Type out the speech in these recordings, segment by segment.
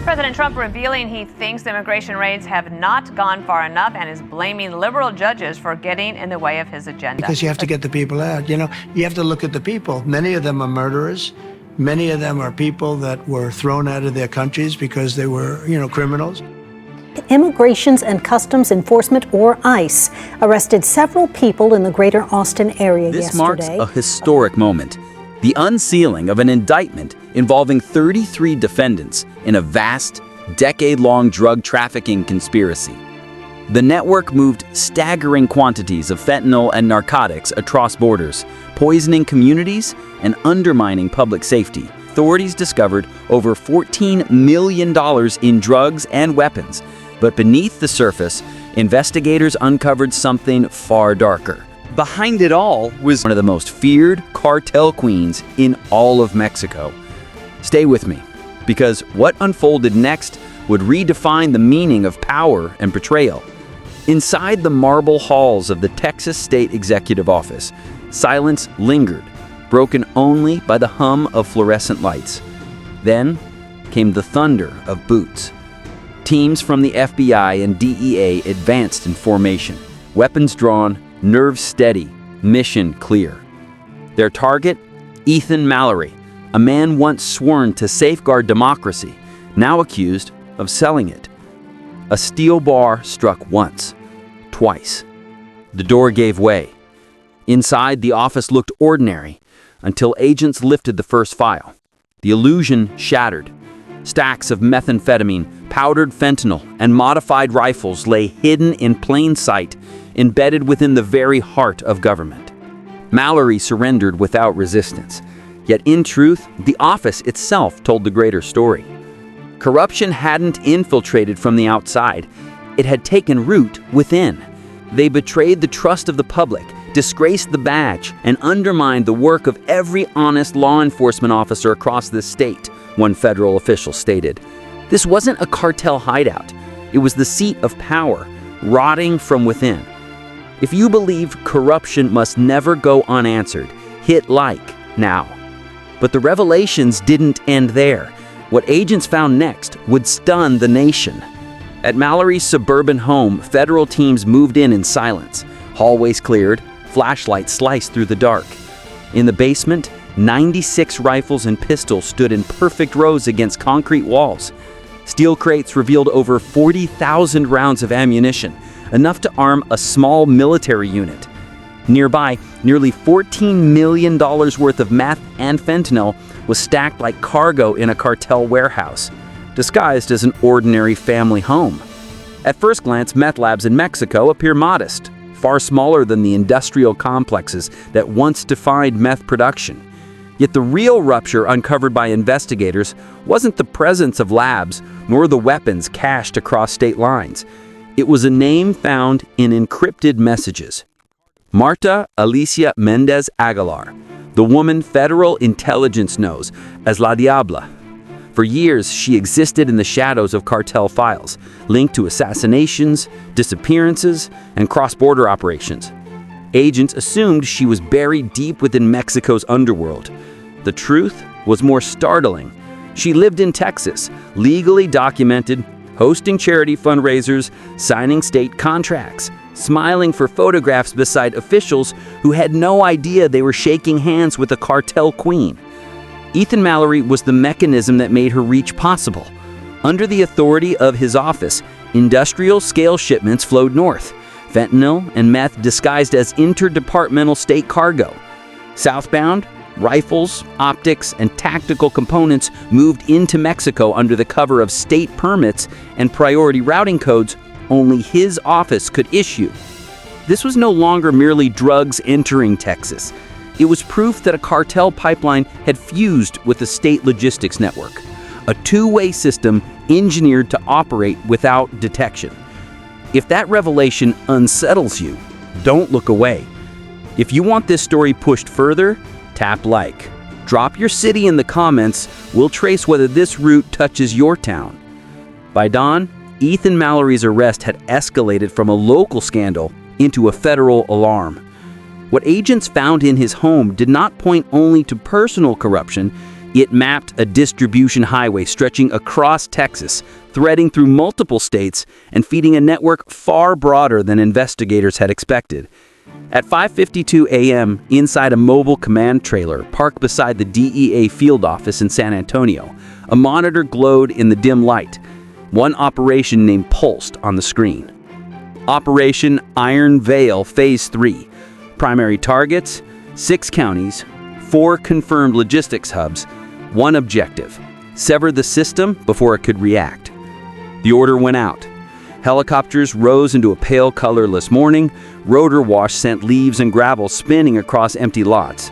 President Trump revealing he thinks immigration raids have not gone far enough and is blaming liberal judges for getting in the way of his agenda. Because you have to get the people out. You know, you have to look at the people. Many of them are murderers. Many of them are people that were thrown out of their countries because they were, criminals. Immigration and Customs Enforcement, or ICE, arrested several people in the greater Austin area yesterday. This marks a historic moment. The unsealing of an indictment involving 33 defendants in a vast, decade-long drug trafficking conspiracy. The network moved staggering quantities of fentanyl and narcotics across borders, poisoning communities and undermining public safety. Authorities discovered over $14 million in drugs and weapons, but beneath the surface, investigators uncovered something far darker. Behind it all was one of the most feared cartel queens in all of Mexico. Stay with me, because what unfolded next would redefine the meaning of power and betrayal. Inside the marble halls of the Texas State Executive Office, silence lingered, broken only by the hum of fluorescent lights. Then came the thunder of boots. Teams from the FBI and DEA advanced in formation, weapons drawn, nerves steady, mission clear. Their target? Ethan Mallory, a man once sworn to safeguard democracy, now accused of selling it. A steel bar struck once, twice. The door gave way. Inside, the office looked ordinary until agents lifted the first file. The illusion shattered. Stacks of methamphetamine, powdered fentanyl, and modified rifles lay hidden in plain sight, embedded within the very heart of government. Mallory surrendered without resistance. Yet in truth, the office itself told the greater story. Corruption hadn't infiltrated from the outside. It had taken root within. They betrayed the trust of the public, disgraced the badge, and undermined the work of every honest law enforcement officer across this state, one federal official stated. This wasn't a cartel hideout. It was the seat of power, rotting from within. If you believe corruption must never go unanswered, hit like now. But the revelations didn't end there. What agents found next would stun the nation. At Mallory's suburban home, federal teams moved in silence. Hallways cleared, flashlights sliced through the dark. In the basement, 96 rifles and pistols stood in perfect rows against concrete walls. Steel crates revealed over 40,000 rounds of ammunition, enough to arm a small military unit. Nearby, nearly $14 million worth of meth and fentanyl was stacked like cargo in a cartel warehouse, disguised as an ordinary family home. At first glance, meth labs in Mexico appear modest, far smaller than the industrial complexes that once defined meth production. Yet the real rupture uncovered by investigators wasn't the presence of labs, nor the weapons cached across state lines. It was a name found in encrypted messages. Marta Alicia Mendez Aguilar, the woman federal intelligence knows as La Diabla. For years, she existed in the shadows of cartel files, linked to assassinations, disappearances, and cross-border operations. Agents assumed she was buried deep within Mexico's underworld. The truth was more startling. She lived in Texas, legally documented, hosting charity fundraisers, signing state contracts, smiling for photographs beside officials who had no idea they were shaking hands with a cartel queen. Ethan Mallory was the mechanism that made her reach possible. Under the authority of his office, industrial-scale shipments flowed north, fentanyl and meth disguised as interdepartmental state cargo. Southbound, rifles, optics, and tactical components moved into Mexico under the cover of state permits and priority routing codes only his office could issue. This was no longer merely drugs entering Texas. It was proof that a cartel pipeline had fused with the state logistics network, a two-way system engineered to operate without detection. If that revelation unsettles you, don't look away. If you want this story pushed further, tap like. Drop your city in the comments. We'll trace whether this route touches your town. By dawn, Ethan Mallory's arrest had escalated from a local scandal into a federal alarm. What agents found in his home did not point only to personal corruption, It mapped a distribution highway stretching across Texas, threading through multiple states and feeding a network far broader than investigators had expected. At 5:52 a.m., inside a mobile command trailer parked beside the DEA field office in San Antonio, a monitor glowed in the dim light. One operation named pulsed on the screen. Operation Iron Veil Phase 3. Primary targets, 6 counties, 4 confirmed logistics hubs, 1 objective: sever the system before it could react. The order went out. Helicopters rose into a pale, colorless morning. Rotor wash sent leaves and gravel spinning across empty lots.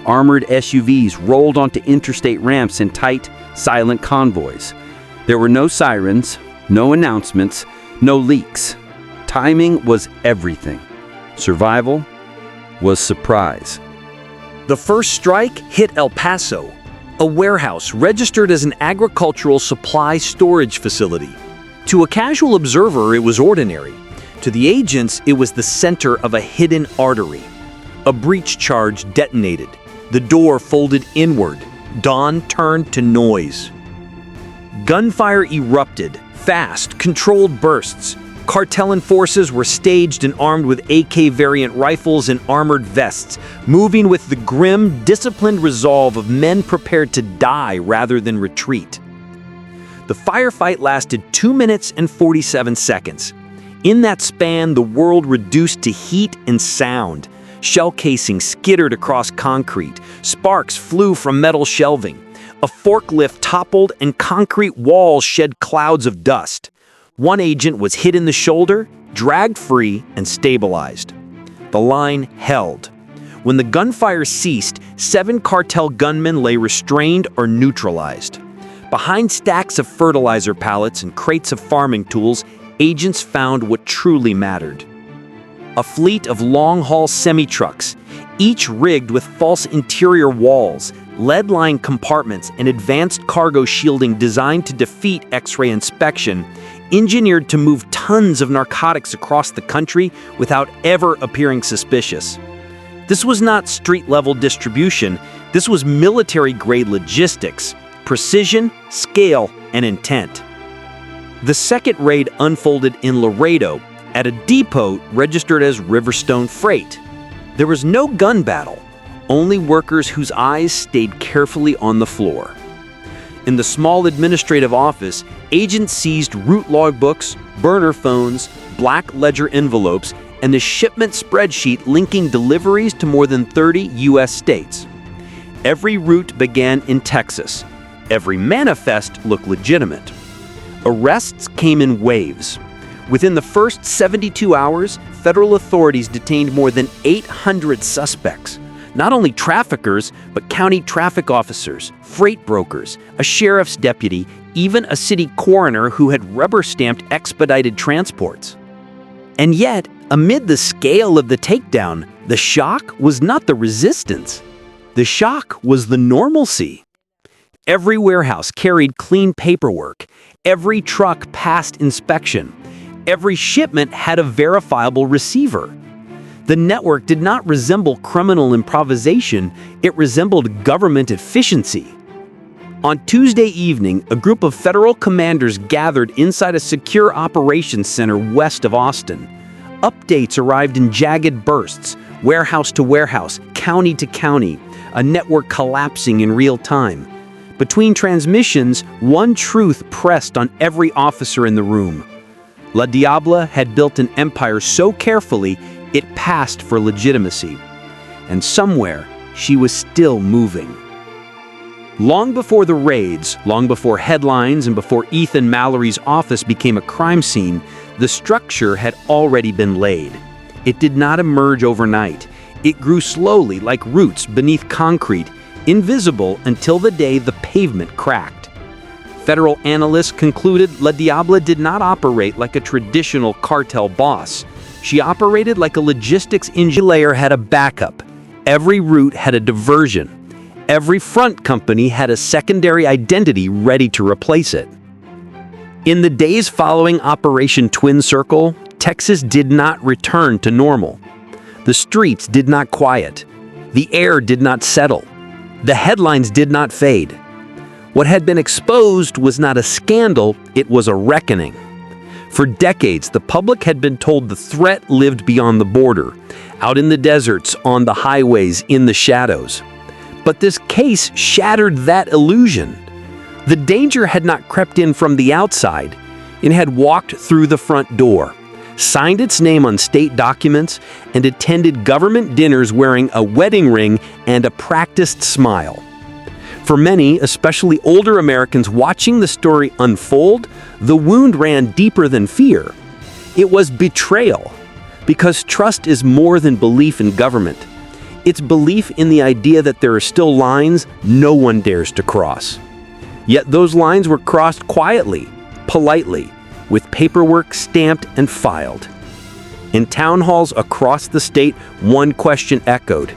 Armored SUVs rolled onto interstate ramps in tight, silent convoys. There were no sirens, no announcements, no leaks. Timing was everything. Survival was surprise. The first strike hit El Paso, a warehouse registered as an agricultural supply storage facility. To a casual observer, it was ordinary. To the agents, it was the center of a hidden artery. A breach charge detonated. The door folded inward. Dawn turned to noise. Gunfire erupted, fast, controlled bursts. Cartel forces were staged and armed with AK variant rifles and armored vests, moving with the grim, disciplined resolve of men prepared to die rather than retreat. The firefight lasted 2 minutes and 47 seconds. In that span, the world reduced to heat and sound. Shell casings skittered across concrete. Sparks flew from metal shelving. A forklift toppled and concrete walls shed clouds of dust. One agent was hit in the shoulder, dragged free, and stabilized. The line held. When the gunfire ceased, 7 cartel gunmen lay restrained or neutralized. Behind stacks of fertilizer pallets and crates of farming tools, agents found what truly mattered. A fleet of long-haul semi-trucks, each rigged with false interior walls, lead-lined compartments, and advanced cargo shielding designed to defeat X-ray inspection, engineered to move tons of narcotics across the country without ever appearing suspicious. This was not street-level distribution, this was military-grade logistics, precision, scale, and intent. The second raid unfolded in Laredo, at a depot registered as Riverstone Freight. There was no gun battle, only workers whose eyes stayed carefully on the floor. In the small administrative office, agents seized route logbooks, burner phones, black ledger envelopes, and the shipment spreadsheet linking deliveries to more than 30 U.S. states. Every route began in Texas. Every manifest looked legitimate. Arrests came in waves. Within the first 72 hours, federal authorities detained more than 800 suspects. Not only traffickers, but county traffic officers, freight brokers, a sheriff's deputy, even a city coroner who had rubber-stamped expedited transports. And yet, amid the scale of the takedown, the shock was not the resistance. The shock was the normalcy. Every warehouse carried clean paperwork. Every truck passed inspection. Every shipment had a verifiable receiver. The network did not resemble criminal improvisation, it resembled government efficiency. On Tuesday evening, a group of federal commanders gathered inside a secure operations center west of Austin. Updates arrived in jagged bursts, warehouse to warehouse, county to county, a network collapsing in real time. Between transmissions, one truth pressed on every officer in the room. La Diabla had built an empire so carefully, it passed for legitimacy. And somewhere, she was still moving. Long before the raids, long before headlines, and before Ethan Mallory's office became a crime scene, the structure had already been laid. It did not emerge overnight. It grew slowly like roots beneath concrete, invisible until the day the pavement cracked. Federal analysts concluded La Diabla did not operate like a traditional cartel boss. She operated like a logistics engineer had a backup. Every route had a diversion. Every front company had a secondary identity ready to replace it. In the days following Operation Twin Circle, Texas did not return to normal. The streets did not quiet. The air did not settle. The headlines did not fade. What had been exposed was not a scandal, it was a reckoning. For decades, the public had been told the threat lived beyond the border, out in the deserts, on the highways, in the shadows. But this case shattered that illusion. The danger had not crept in from the outside. It had walked through the front door, signed its name on state documents, and attended government dinners wearing a wedding ring and a practiced smile. For many, especially older Americans watching the story unfold, the wound ran deeper than fear. It was betrayal, because trust is more than belief in government. It's belief in the idea that there are still lines no one dares to cross. Yet those lines were crossed quietly, politely, with paperwork stamped and filed. In town halls across the state, one question echoed: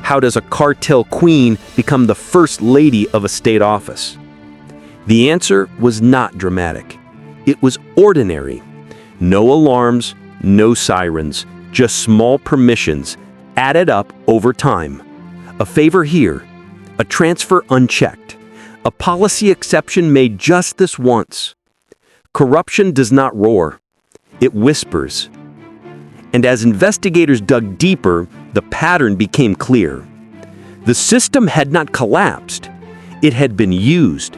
how does a cartel queen become the first lady of a state office? The answer was not dramatic. It was ordinary. No alarms, no sirens, just small permissions added up over time. A favor here, a transfer unchecked, a policy exception made just this once. Corruption does not roar, it whispers. And as investigators dug deeper, the pattern became clear. The system had not collapsed, it had been used.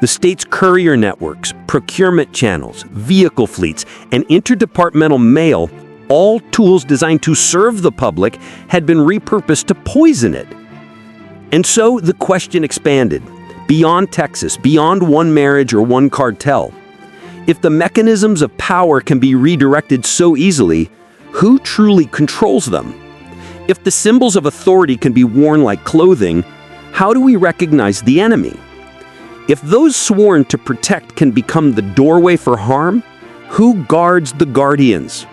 The state's courier networks, procurement channels, vehicle fleets, and interdepartmental mail, all tools designed to serve the public, had been repurposed to poison it. And so the question expanded, beyond Texas, beyond one marriage or one cartel. If the mechanisms of power can be redirected so easily, who truly controls them? If the symbols of authority can be worn like clothing, how do we recognize the enemy? If those sworn to protect can become the doorway for harm, who guards the guardians?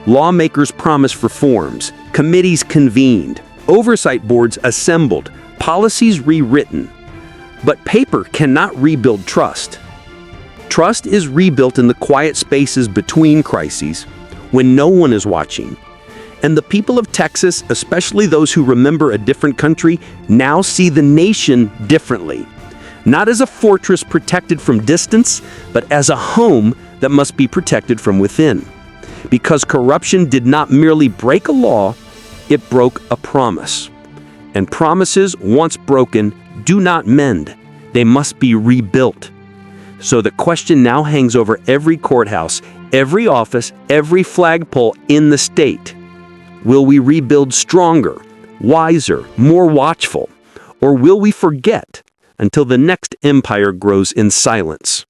Lawmakers promised reforms, committees convened, oversight boards assembled, policies rewritten. But paper cannot rebuild trust. Trust is rebuilt in the quiet spaces between crises, when no one is watching. And the people of Texas, especially those who remember a different country, now see the nation differently. Not as a fortress protected from distance, but as a home that must be protected from within. Because corruption did not merely break a law, it broke a promise. And promises, once broken, do not mend. They must be rebuilt. So the question now hangs over every courthouse, every office, every flagpole in the state. Will we rebuild stronger, wiser, more watchful? Or will we forget until the next empire grows in silence?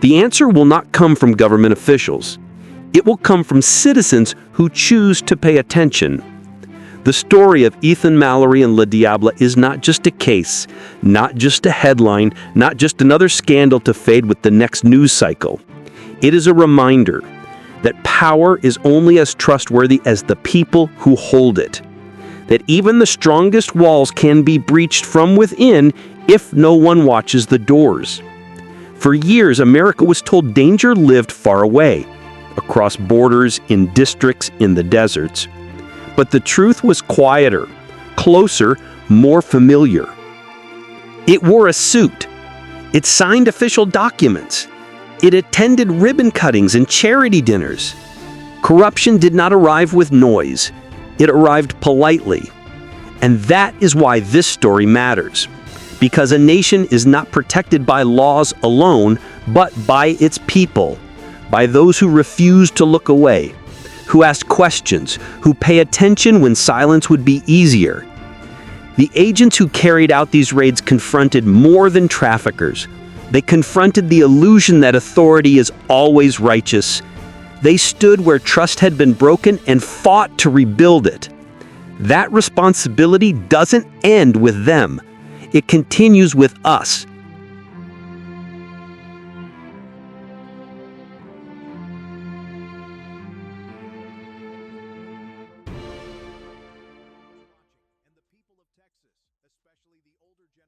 The answer will not come from government officials. It will come from citizens who choose to pay attention. The story of Ethan Mallory and La Diabla is not just a case, not just a headline, not just another scandal to fade with the next news cycle. It is a reminder that power is only as trustworthy as the people who hold it. That even the strongest walls can be breached from within if no one watches the doors. For years, America was told danger lived far away, across borders, in districts, in the deserts. But the truth was quieter, closer, more familiar. It wore a suit. It signed official documents. It attended ribbon cuttings and charity dinners. Corruption did not arrive with noise. It arrived politely. And that is why this story matters. Because a nation is not protected by laws alone, but by its people, by those who refuse to look away, who ask questions, who pay attention when silence would be easier. The agents who carried out these raids confronted more than traffickers. They confronted the illusion that authority is always righteous. They stood where trust had been broken and fought to rebuild it. That responsibility doesn't end with them. It continues with us,